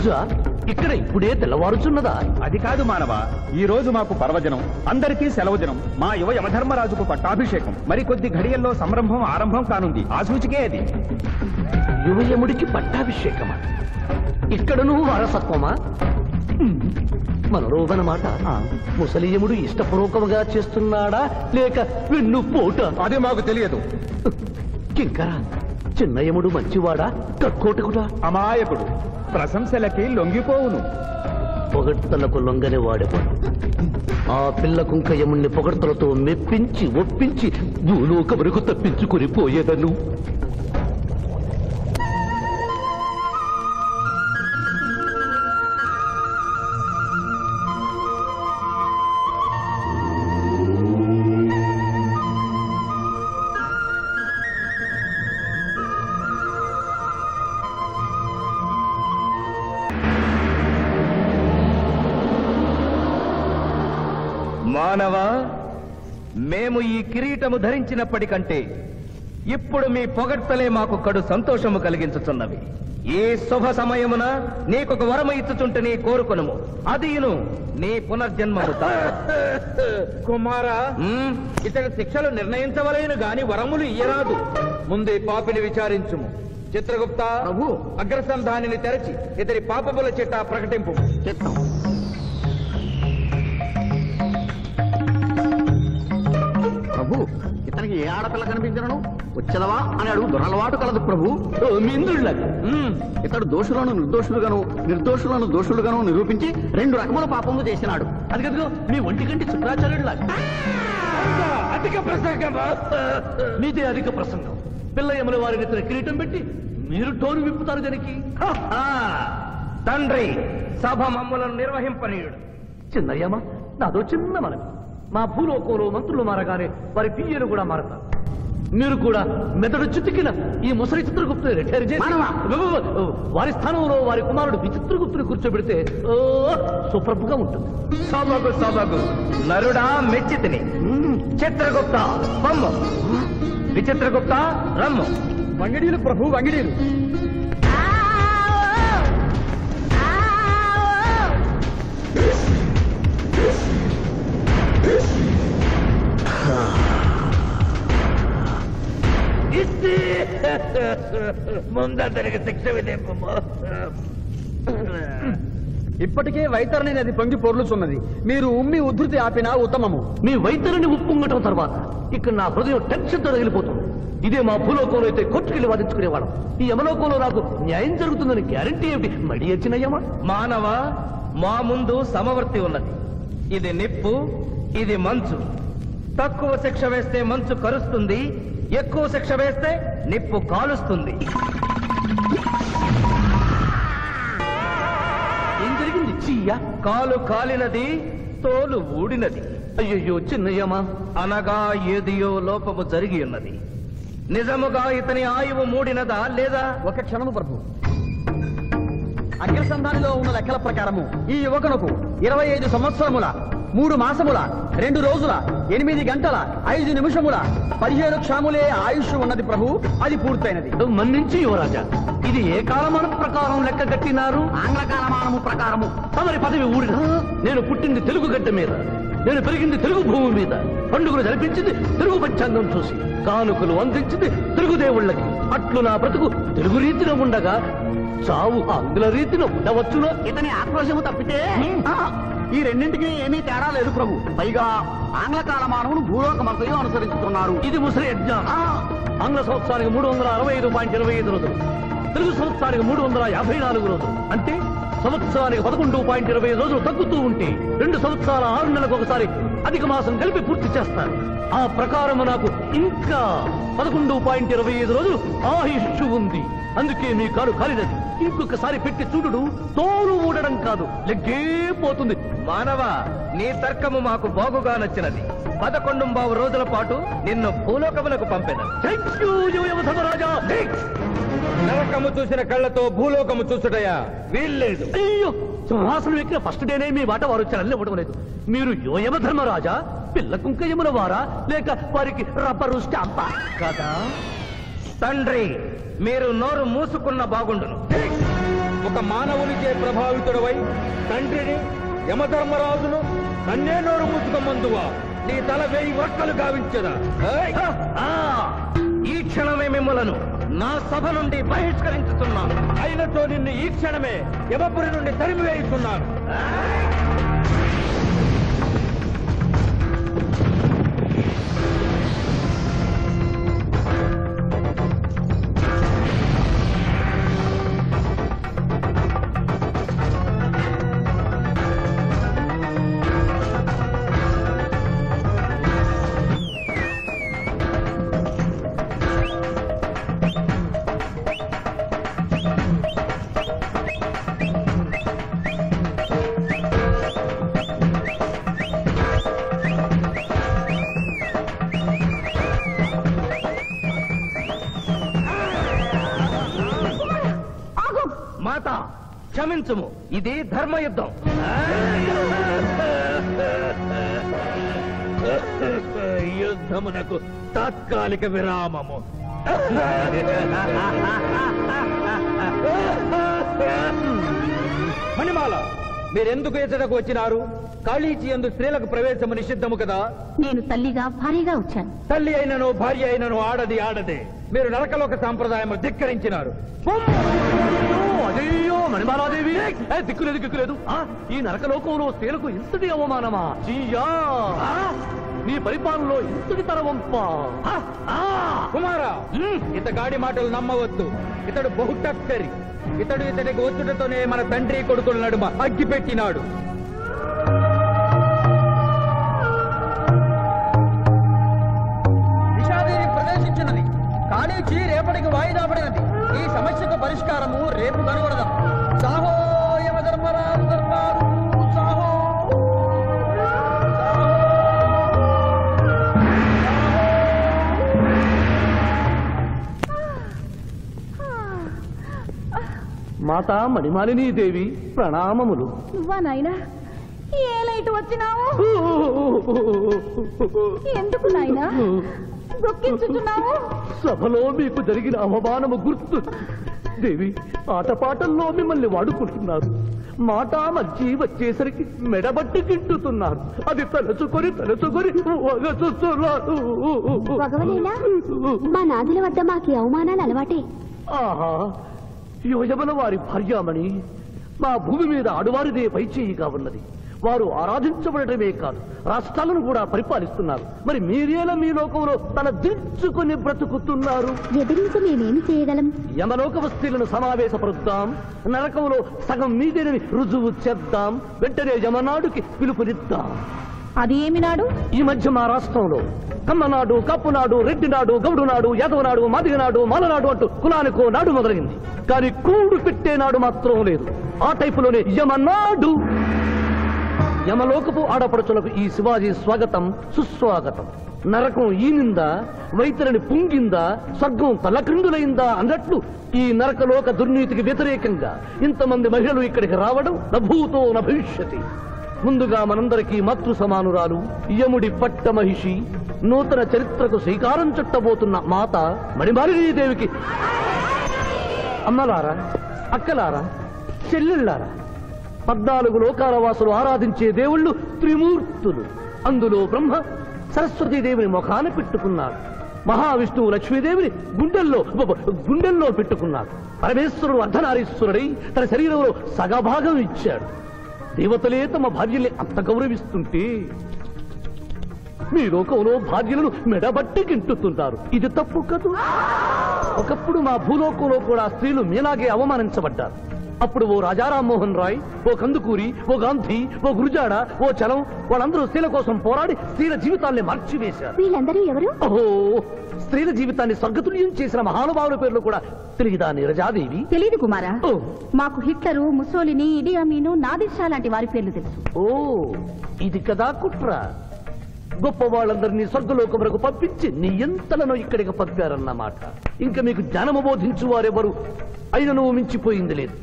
రోజా ఇక్కడ ఇప్పుడే తెల్లవారుచున్నదా? అది కాదు మానవ, ఈ రోజు మాకు పర్వదినం, అందరికీ సెలవు దినం. మా యువ యమధర్మరాజుకు పట్టాభిషేకం. మరికొద్ది ఘడియల్లో సంరంభం ఆరంభం కానుంది. ఆ సూచికే అది. యువయముడికి పట్టాభిషేకమా? ఇక్కడను వారసత్వమా? మనరోగనమాట. ముసలియముడు ఇష్టపూర్వకముగా చేస్తున్నాడా లేక వెన్ను పోట? అది మాకు తెలియదు. కింకరా, చిన్నయముడు మంచివాడా కక్కోటకుడా? అమాయకుడు, ప్రశంసలకి లొంగిపోవును. పొగడ్తలకు లొంగని వాడేవాడు. ఆ పిల్ల కుంకయముణ్ణి పొగడ్తలతో మెప్పించి ఒప్పించి భూలోక వరకు తప్పించుకుని పోయేదను. మానవ, మేము ఈ కిరీటము ధరించినప్పటికంటే ఇప్పుడు మీ పొగడ్తలే మాకు కడు సంతోషము కలిగించుతున్నవి. ఈ శుభ సమయమున నీకొక వరము ఇచ్చుచుంటే నీ కోరుకొనుము, అదియును నీ పునర్జన్మము. కుమారా, ఇతని శిక్షలు నిర్ణయించవలేను గాని వరములు ఇయ్యరాదు. ముందే పాపిని విచారించుము. చిత్రగుప్త ప్రభు, అగ్రసంధానిని తెరచి ఇతని పాపముల చిట్టా ప్రకటింపు. చిత్తం. ప్రభు, ఇతనికి ఏ ఆడపిల్ల కనిపించను వచ్చదవా అని అడుగు దురలవాటు కలదు ప్రభు. ఇతడు దోషులను నిర్దోషులుగాను నిర్దోషులను దోషులుగాను నిరూపించి 2 రకముల పాపములు చేసినాడు. అది కదుగో మీ ఒంటికంటి శుక్రాచార్యుడులా. అధిక ప్రసంగం. మీదే అధిక ప్రసంగం. పిల్లయముల వారిని ఇతర కిరీటం పెట్టి మీరు టోరు విప్పుతారు దానికి. తండ్రి, సభ మమ్ములను నిర్వహింపనీయుడు. చిన్నయ్యమ్మ, నాదో చిన్న మనవి. మా భూలోకంలో మంత్రులు మారగానే వారి పియ్యలు కూడా మారతారు. మీరు కూడా మెదడు చుట్టుకిన ఈ ముసలి చిత్రగుప్తుని రిటైర్ చేసి వారి స్థానంలో వారి కుమారుడు విచిత్రగుప్తుని కూర్చోబెడితే సూపర్గా ఉంటుంది. సభకు సభకు నరుడా మెచ్చితిని. చిత్రగుప్త బొమ్మ, విచిత్రగుప్త రమ్ము. వంగిడీలు ప్రభు, వంగిడీలు. ముందరికి శిక్ష విధింపు. ఇప్పటికే వైతరణి నది పొంగి పొర్లుచున్నది. మీరు ఉమ్మి ఉద్ధృతి ఆపినా ఉత్తమము. మీ వైద్యుని ఉప్పొంగటం తర్వాత ఇక్కడ నా హృదయం టెన్షన్తో రగిలిపోతుంది. ఇదే మా భూలోకంలో అయితే కోర్టుకెళ్ళి వాదించుకునేవాళ్ళం. ఈ యమలోకంలో నాకు న్యాయం జరుగుతుందని గ్యారంటీ ఏమిటి? మడి వచ్చినయ్యమా? మానవ, మా ముందు సమవర్తి ఉన్నది. ఇది నిప్పు, ఇది మంచు. తక్కువ శిక్ష వేస్తే మంచు కరుస్తుంది, ఎక్కువ శిక్ష వేస్తే నిప్పు కాలుస్తుంది. ఏం జరిగింది? చీయ కాలు కాలినది, తోలు ఊడినది. అయ్యయ్యో చిన్నయ్యమా, అనగా ఏదియో లోపము జరిగి ఉన్నది. నిజముగా ఇతని ఆయువు మూడినదా లేదా? ఒక క్షణము ప్రభు. అగ్రసంధానిలో ఉన్న లెక్కల ప్రకారము ఈ యువకునకు 25 సంవత్సరముల 3 మాసముల 2 రోజుల 8 గంటల 5 నిమిషముల 17 క్షాములే ఆయుష్ ఉన్నది ప్రభు. అది పూర్తయినది. మన్నించి యువరాజా, ఇది ఏ కాలమానం ప్రకారం లెక్క కట్టినారు? ఆంగ్ల కాలమానము ప్రకారము. తమరి పదవి ఊడిన. నేను పుట్టింది తెలుగు గడ్డ మీద, నేను పెరిగింది తెలుగు భూమి మీద, పండుగలు జరిపించింది తెలుగు పంచాంగం చూసి, కానుకలు అందించింది తెలుగు దేవుళ్ళకి. అట్లు నా బ్రతుకు తెలుగు రీతిలో ఉండగా చావు ఆంగ్ల రీతిలో ఉండవచ్చునో? ఇతని ఆక్రోశము తప్పితే ఈ రెండింటికి ఏమీ తేడా లేదు ప్రభు. పైగా ఆంగ్ల కాలమానమును భూలోకమంతయు అనుసరించుతున్నారు. ఇది ముసలి అజ్ఞానం. ఆంగ్ల సంవత్సరానికి 365.25 రోజులు, తెలుగు సంవత్సరానికి 354 రోజులు. అంటే సంవత్సరానికి 11.25 రోజులు తగ్గుతూ ఉంటే 2 సంవత్సరాల 6 నెలలకు ఒకసారి అధిక మాసం కలిపి పూర్తి చేస్తారు. ఆ ప్రకారం నాకు ఇంకా 11.25 రోజులు ఆయుష్ ఉంది. అందుకే మీ కారు కాలినది. ఇంకొకసారి పెట్టి చూడు, తోలు ఊడడం కాదు, లెగ్గే పోతుంది. మానవ, నీ తర్కము మాకు బాగుగా నచ్చినది. 11 రోజుల పాటు నిన్ను భూలోకములకు పంపెను. యమధర్మరాజా, నరకము చూసిన కళ్ళతో భూలోకము చూసుటయా వీల్లేదు. అయ్యో, సింహాసనం ఎక్కిన ఫస్ట్ డేనే మీ మాట వారు వచ్చారని ఇవ్వడం లేదు. మీరు యమధర్మరాజా, పిల్ల కుంకయముల వారా, లేక వారికి రబ్బరు స్టాంపా కదా? తండ్రి, మీరు నోరు మూసుకున్న బాగుండును. ఒక మానవునిచే ప్రభావితుడవై తండ్రిని యమధర్మరాజును నన్నే నోరు ముసుకమందువా నీ తల 1000 వక్కలు గావించదా? ఈ క్షణమే మిమ్మలను నా సభ నుండి బహిష్కరించుతున్నాను. అయినతో నిన్ను ఈ క్షణమే యమపురి నుండి తరిమివేయుతున్నాను. మాత క్షమించుము, ఇది ధర్మయుద్ధం. యుద్ధమునకు తాత్కాలిక విరామము. మణిమాల, మీరెందుకు ఎచ్చటకు వచ్చినారు? కాళీచి యందు స్త్రీలకు ప్రవేశము నిషిద్ధము కదా? నేను తల్లిగా భారీగా వచ్చాను. తల్లి అయినను భార్య అయినను ఆడదే. మీరు నరకలోక సాంప్రదాయము ధిక్కరించినారు. అయ్యో మణిమాలాదేవి, దిక్కులేదు. ఈ నరకలోకంలో స్త్రీలకు ఇంతటి అవమానమా? చీయా, నీ పరిపాలనలో ఇంతటి తరవంప. కుమారా, ఇతగాడి మాటలు నమ్మవద్దు. ఇతడు బహుటక్కరి. ఇతడికి వచ్చుటతోనే మన తండ్రి కొడుకుల నడుమ అగ్గి పెట్టినాడు. విషాదేవి ప్రవేశించినది. కాళీచి రేపటికి వాయిదా పడినది. ఈ సమస్యకు పరిష్కారము రేపు కనుగొడదాం. సాహో యమధర్మరాజు దర్బారు, సాహో. మాతా మణిమాలినీ దేవి ప్రణామములు. నువ్వా నాయనా? ఏలైటు వచ్చినావు? ఎందుకు నాయనా దుఃఖించుచున్నావు? సభలో మీకు జరిగిన అవమానము గుర్తు. దేవి, ఆటపాటల్లో మిమ్మల్ని వాడుకుంటున్నారు. మాట మధ్య వచ్చేసరికి మెడబట్టి గిట్టుతున్నారు. అది తలుచుకొని వగచుస్తున్నారు. భగవనేనా? మా నాదుల వద్ద మాకి అవమానాలు అలవాటే. ఆహా, యువజముల వారి భార్యామణి మా భూమి మీద ఆడువారిదే పైచేయిగా ఉన్నది. వారు ఆరాధించబడటమే కాదు, రాష్ట్రాలను కూడా పరిపాలిస్తున్నారు. మరి మీరేలా మీ లోకంలో తల దించుకుని బ్రతుకుతున్నారు? ఎదిరించి మేమేమి చేయగలం? యమలోక వస్తువులను సమావేశపరుద్దాం. నరకంలో సగం మీదేనని రుజువు చేద్దాం. వెంటనే యమనాడుకి పిలుపునిద్దాం. అది ఏమి నాడు? ఈ మధ్య మా రాష్ట్రంలో కమ్మనాడు, కప్పునాడు, రెడ్డినాడు, గౌడునాడు, యాదవనాడు, మాదిగనాడు, మాలనాడు అంటూ కులానికో నాడు మొదలైంది. కానీ కూడు పెట్టే నాడు మాత్రం లేదు. ఆ టైపులోనే యమనాడు. యమలోకపు ఆడపడుచులకు ఈ శివాజీ స్వాగతం సుస్వాగతం. నరకం ఈనిందా, వైతరిని పుంగిందా, స్వర్గం తలక్రిందులైందా అన్నట్లు ఈ నరకలోక దుర్నీతికి వ్యతిరేకంగా ఇంతమంది మహిళలు ఇక్కడికి రావడం నభూతో నభవిష్యతి. ముందుగా మనందరికీ మాతృ సమానురాలు, యముడి పట్ట మహిషి, నూతన చరిత్రకు శ్రీకారం చుట్టబోతున్న మాత మణిమాలినీదేవికి అమ్మలారా, అక్కలారా, చెల్లెళ్ళారా, 14 లోకాల వాసులు ఆరాధించే దేవుళ్ళు త్రిమూర్తులు. అందులో బ్రహ్మ సరస్వతీదేవిని ముఖాన పెట్టుకున్నాడు. మహావిష్ణువు లక్ష్మీదేవిని గుండెల్లో పెట్టుకున్నాడు. పరమేశ్వరుడు అర్ధనారీశ్వరుడై తన శరీరంలో సగభాగం ఇచ్చాడు. దేవతలే తమ భార్యల్ని అంత గౌరవిస్తుంటే మీ లోకంలో భార్యలను మెడబట్టి గింటుతున్నారు. ఇది తప్పు కదూ. ఒకప్పుడు మా భూలోకంలో కూడా స్త్రీలు మీలాగే అవమానించబడ్డారు. అప్పుడు ఓ రాజా రామ్మోహన్ రాయ్, ఓ కందుకూరి, ఓ గాంధీ, ఓ గురుజాడ, ఓ చలం వాళ్ళందరూ స్త్రీల కోసం పోరాడి స్త్రీల జీవితాల్ని మార్చివేశారు. వీళ్ళందరూ ఎవరు? ఓహో, స్త్రీల జీవితాన్ని స్వర్గతుల్యం చేసిన మహానుభావుల పేర్లు కూడా తెలియదా నీరజాదేవి? తెలీదు కుమారా. ఓ మాకు హిట్లరు, ముసోలిని, ఇడి అమీను, నాదిర్ షా లాంటి వారి పేర్లు తెలుసు. ఓ ఇది కదా కుట్ర. గొప్ప వాళ్ళందరినీ స్వర్గలోకములకు పంపించి నీ ఎంతలను ఇక్కడికి పంపారన్నమాట. ఇంకా మీకు జ్ఞానము బోధించు వారెవరు అయినను మించిపోయింది లేదు.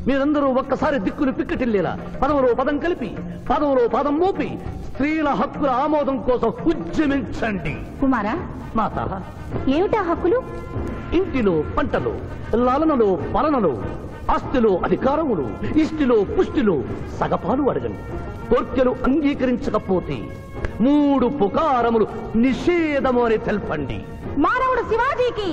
మీరందరూ ఒక్కసారి దిక్కులు పిక్కటిల్లేలా పదములో పదం కలిపి, పదములో పదం మోపి స్త్రీల హక్కుల ఆమోదం కోసం ఉద్యమించండి. కుమారా, మాత, ఏమిటా హక్కులు? ఇంటిలో పంటలో, లాలనలో, పాలనలో, ఆస్తిలో అధికారములు, ఇష్టిలో పుష్టిలో సగపాలు అడగండి. కోర్కెలు అంగీకరించకపోతే 3 పుకారములు నిషేధము అని తెల్పండి. మానవుడు శివాజీకి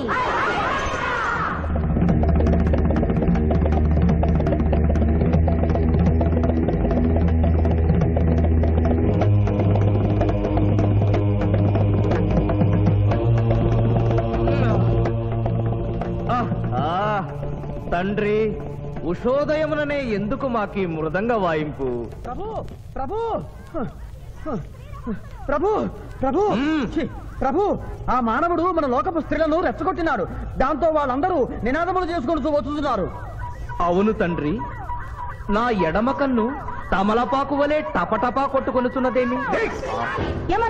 తండ్రి, ఉషోదయముననే ఎందుకు మాకీ మృదంగ వాయింపు? ప్రభు ప్రభు ప్రభు ప్రభు ఛీ, ప్రభు ఆ మానవుడు మన లోకపు స్త్రీలను రెచ్చగొట్టినాడు. దాంతో వాళ్ళందరూ నినాదములు చేసుకుంటూ వస్తున్నారు. అవును తండ్రి, నా ఎడమ కన్ను తమలపాకు వలె టపటపా కొట్టుకొనుచున్నదేమి? ఏమన్నా